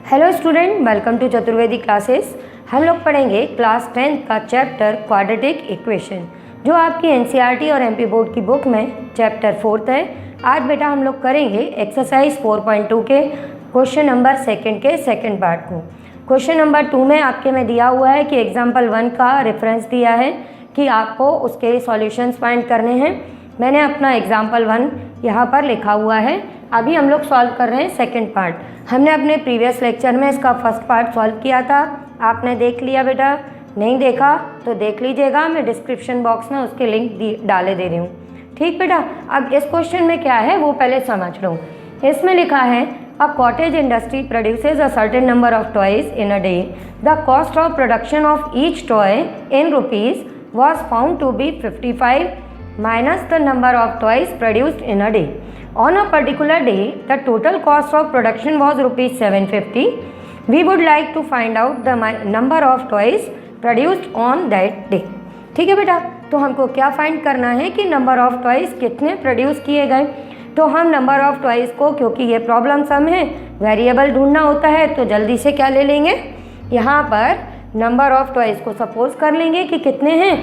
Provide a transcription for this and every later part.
Hello student, welcome to Chaturvedi classes. हम लोग पढ़ेंगे क्लास 10th का चैप्टर क्वाड्रेटिक इक्वेशन, जो आपकी एनसीईआरटी और एमपी बोर्ड की बुक में चैप्टर 4th है। आज बेटा हम लोग करेंगे एक्सरसाइज 4.2 के क्वेश्चन नंबर 2 के सेकंड पार्ट को। क्वेश्चन नंबर 2 में आपके में दिया हुआ है कि एग्जाम्पल 1 का रेफरेंस दिया है कि आपको उसके सॉल्यूशंस फाइंड करने हैं। मैंने अपना एग्जाम्पल 1 यहाँ पर लिखा हुआ है। अभी हम लोग सॉल्व कर रहे हैं सेकंड पार्ट। हमने अपने प्रीवियस लेक्चर में इसका फर्स्ट पार्ट सॉल्व किया था, आपने देख लिया बेटा। नहीं देखा तो देख लीजिएगा, मैं डिस्क्रिप्शन बॉक्स में उसके लिंक डाले दे रही हूँ। ठीक बेटा, अब इस क्वेश्चन में क्या है वो पहले समझ लो। इसमें लिखा है a cottage industry produces a certain number of toys in a day. The cost of production of each toy in rupees was found to be 55 minus the number of toys produced in a day. On a particular day, the total cost of production was rupees 750. We would like to find out the number of toys produced on that day. ठीक है बेटा, तो हमको क्या find करना है कि number of toys कितने प्रोड्यूस किए गए। तो हम नंबर ऑफ टॉयज को, क्योंकि ये प्रॉब्लम सम है, वेरिएबल ढूंढना होता है, तो जल्दी से क्या ले लेंगे, यहाँ पर नंबर ऑफ टॉयज को सपोज कर लेंगे कि कितने हैं,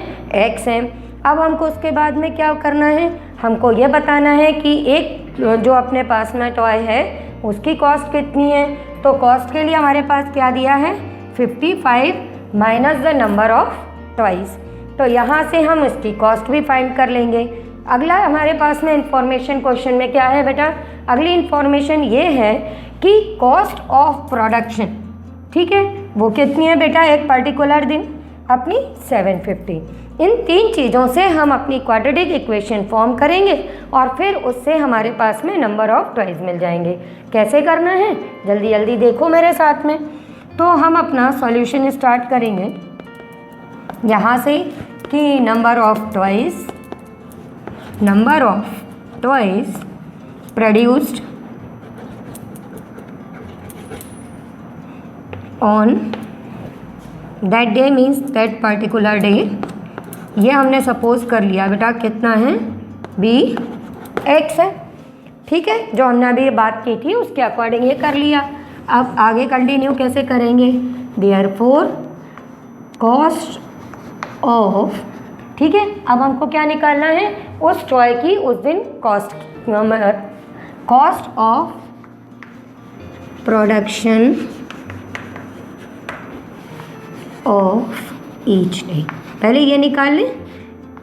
x हैं। अब हमको उसके बाद में क्या करना है, हमको ये बताना है कि एक जो अपने पास में टॉय है उसकी कॉस्ट कितनी है। तो कॉस्ट के लिए हमारे पास क्या दिया है, 55 minus the number of toys. तो यहाँ से हम इसकी कॉस्ट भी फाइंड कर लेंगे। अगला हमारे पास में इंफॉर्मेशन क्वेश्चन में क्या है बेटा, अगली इंफॉर्मेशन ये है कि कॉस्ट ऑफ प्रोडक्शन, ठीक है, वो कितनी है बेटा एक पर्टिकुलर दिन, अपनी 750। इन तीन चीज़ों से हम अपनी क्वाड्रेटिक इक्वेशन फॉर्म करेंगे और फिर उससे हमारे पास में नंबर ऑफ टॉयज मिल जाएंगे। कैसे करना है जल्दी जल्दी देखो मेरे साथ में। तो हम अपना सॉल्यूशन स्टार्ट करेंगे यहाँ से कि number of toys produced on that day means that particular day. ये हमने सपोज कर लिया बेटा कितना है, x है, ठीक है, जो हमने अभी बात की थी उसके अकॉर्डिंग ये कर लिया। अब आगे कंटिन्यू कैसे करेंगे, देयरफॉर कॉस्ट ऑफ, ठीक है, अब हमको क्या निकालना है, उस टॉय की उस दिन cost of production of each day. पहले ये निकाल लें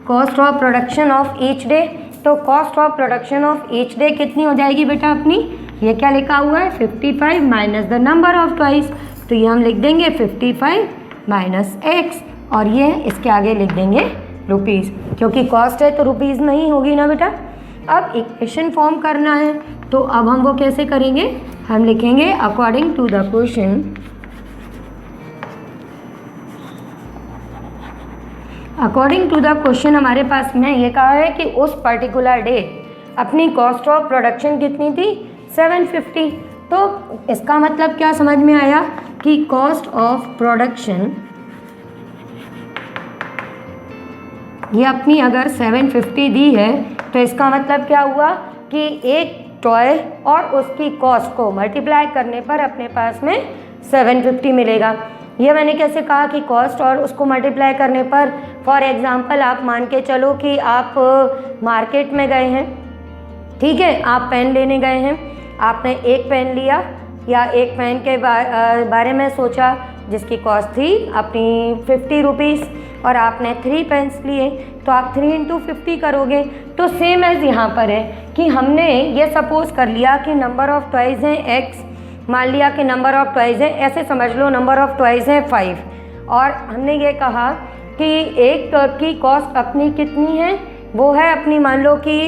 cost of production of each day. तो cost of production of each day कितनी हो जाएगी बेटा अपनी, ये क्या लिखा हुआ है, 55 minus the number of toys. तो ये हम लिख देंगे 55 माइनस x, और ये इसके आगे लिख देंगे रुपीज़, क्योंकि कॉस्ट है तो रुपीज़ में ही होगी ना बेटा। अब इक्वेशन फॉर्म करना है, तो अब हम वो कैसे करेंगे, हम लिखेंगे according to the question. According to the question हमारे पास में ये कहा है कि उस पर्टिकुलर डे अपनी कॉस्ट ऑफ प्रोडक्शन कितनी थी, 750। तो इसका मतलब क्या समझ में आया कि कॉस्ट ऑफ प्रोडक्शन ये अपनी अगर 750 दी है, तो इसका मतलब क्या हुआ कि एक टॉय और उसकी कॉस्ट को मल्टीप्लाई करने पर अपने पास में 750 मिलेगा। ये मैंने कैसे कहा कि कॉस्ट और उसको मल्टीप्लाई करने पर, फॉर एग्ज़ाम्पल आप मान के चलो कि आप मार्केट में गए हैं, ठीक है, आप पेन लेने गए हैं, आपने एक पेन लिया या एक पेन के बारे में सोचा जिसकी कॉस्ट थी अपनी 50 रुपीज़, और आपने 3 पेन्स लिए, तो आप 3 इंटू 50 करोगे। तो सेम एज यहाँ पर है कि हमने ये सपोज कर लिया कि नंबर ऑफ टॉयज हैं x, मान लिया कि नंबर ऑफ टॉयज है, ऐसे समझ लो नंबर ऑफ टॉयज है 5, और हमने ये कहा कि एक की कॉस्ट अपनी कितनी है, वो है अपनी मान लो कि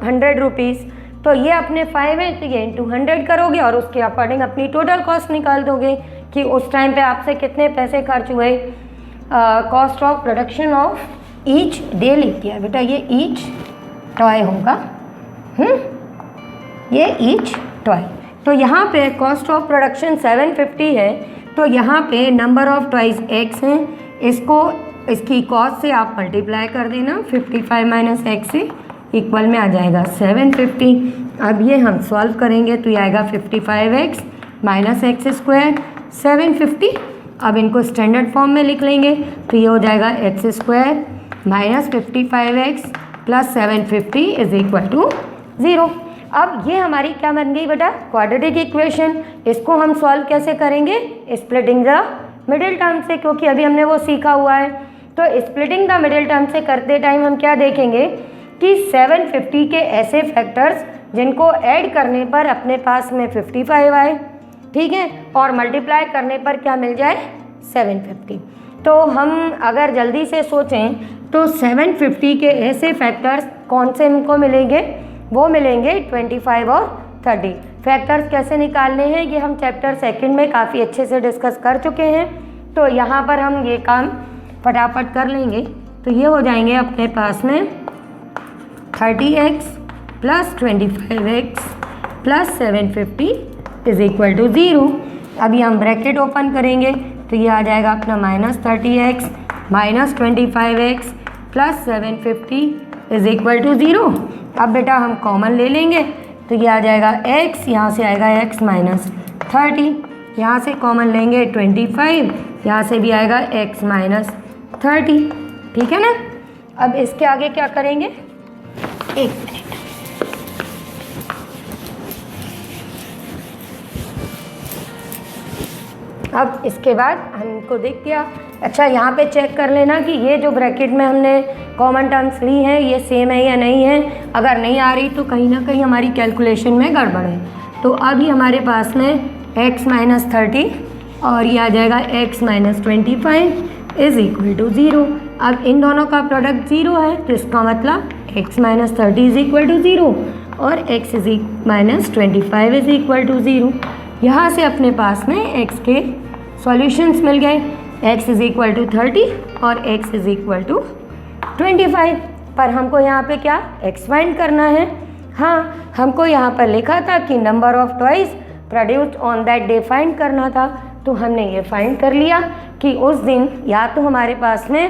100 रुपीज़। तो ये अपने 5 है, तो ये इंटू 100 करोगे और उसके अकॉर्डिंग अपनी टोटल कॉस्ट निकाल दोगे कि उस टाइम पे आपसे कितने पैसे खर्च हुए। Cost of production of each day लिख दिया बेटा, ये ईच टॉय होगा, ये ईच टॉय। तो यहाँ पे कॉस्ट ऑफ प्रोडक्शन 750 है, तो यहाँ पे नंबर ऑफ टॉयज x हैं, इसको इसकी कॉस्ट से आप मल्टीप्लाई कर देना 55 माइनस x से, इक्वल में आ जाएगा 750। अब ये हम सॉल्व करेंगे तो ये आएगा 55x माइनस एक्स स्क्वायर 750। अब इनको स्टैंडर्ड फॉर्म में लिख लेंगे तो ये हो जाएगा x square minus 55x plus 750 is equal to 0। अब ये हमारी क्या बन गई बेटा, क्वाड्रेटिक इक्वेशन। इसको हम सॉल्व कैसे करेंगे, स्प्लिटिंग द मिडिल टर्म से, क्योंकि अभी हमने वो सीखा हुआ है। तो स्प्लिटिंग द मिडिल टर्म से करते टाइम हम क्या देखेंगे कि 750 के ऐसे फैक्टर्स जिनको ऐड करने पर अपने पास में 55 आए, ठीक है, और मल्टीप्लाई करने पर क्या मिल जाए 750। तो हम अगर जल्दी से सोचें तो 750 के ऐसे फैक्टर्स कौन से हमको मिलेंगे, वो मिलेंगे 25 और 30। फैक्टर्स कैसे निकालने हैं ये हम चैप्टर सेकंड में काफ़ी अच्छे से डिस्कस कर चुके हैं, तो यहाँ पर हम ये काम फटाफट कर लेंगे। तो ये हो जाएंगे अपने पास में 30x plus 25x plus 750 is equal to 0। अभी हम ब्रैकेट ओपन करेंगे तो ये आ जाएगा अपना minus 30x minus 25x plus 750 is equal to 0। अब बेटा हम कॉमन ले लेंगे तो ये आ जाएगा x, यहाँ से आएगा x माइनस 30, यहाँ से कॉमन लेंगे 25, यहाँ से भी आएगा x माइनस 30, ठीक है ना। अब इसके आगे क्या करेंगे, एक मिनट, अब इसके बाद हमको देख दिया। अच्छा यहाँ पे चेक कर लेना कि ये जो ब्रैकेट में हमने कॉमन टर्म्स ली हैं ये सेम है या नहीं है। अगर नहीं आ रही तो कहीं ना कहीं हमारी कैलकुलेशन में गड़बड़ है। तो अभी हमारे पास में x माइनस 30 और ये आ जाएगा x minus 25 is equal to 0। अब इन दोनों का प्रोडक्ट 0 है तो इसका मतलब x minus 30 is equal to 0 और x is minus 25 is equal to 0। यहाँ से अपने पास में x के सॉल्यूशंस मिल गए, x इज इक्वल टू 30 और x इज इक्वल टू 25। पर हमको यहाँ पे क्या x फाइंड करना है। हाँ, हमको यहाँ पर लिखा था कि number of toys produced on that day find करना था, तो हमने ये फाइंड कर लिया कि उस दिन या तो हमारे पास में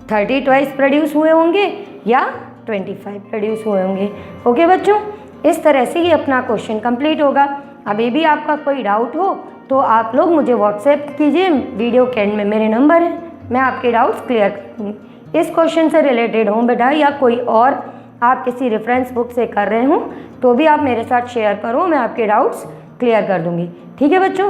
30 टॉयज प्रोड्यूस हुए होंगे या 25 प्रोड्यूस हुए होंगे। ओके बच्चों, इस तरह से ही अपना क्वेश्चन कंप्लीट होगा। अभी भी आपका कोई डाउट हो तो आप लोग मुझे व्हाट्सएप कीजिए, वीडियो के एंड में मेरे नंबर है, मैं आपके डाउट्स क्लियर कर दूँगी। इस क्वेश्चन से रिलेटेड हो बेटा या कोई और आप किसी रेफरेंस बुक से कर रहे हो तो भी आप मेरे साथ शेयर करो, मैं आपके डाउट्स क्लियर कर दूँगी। ठीक है बच्चों।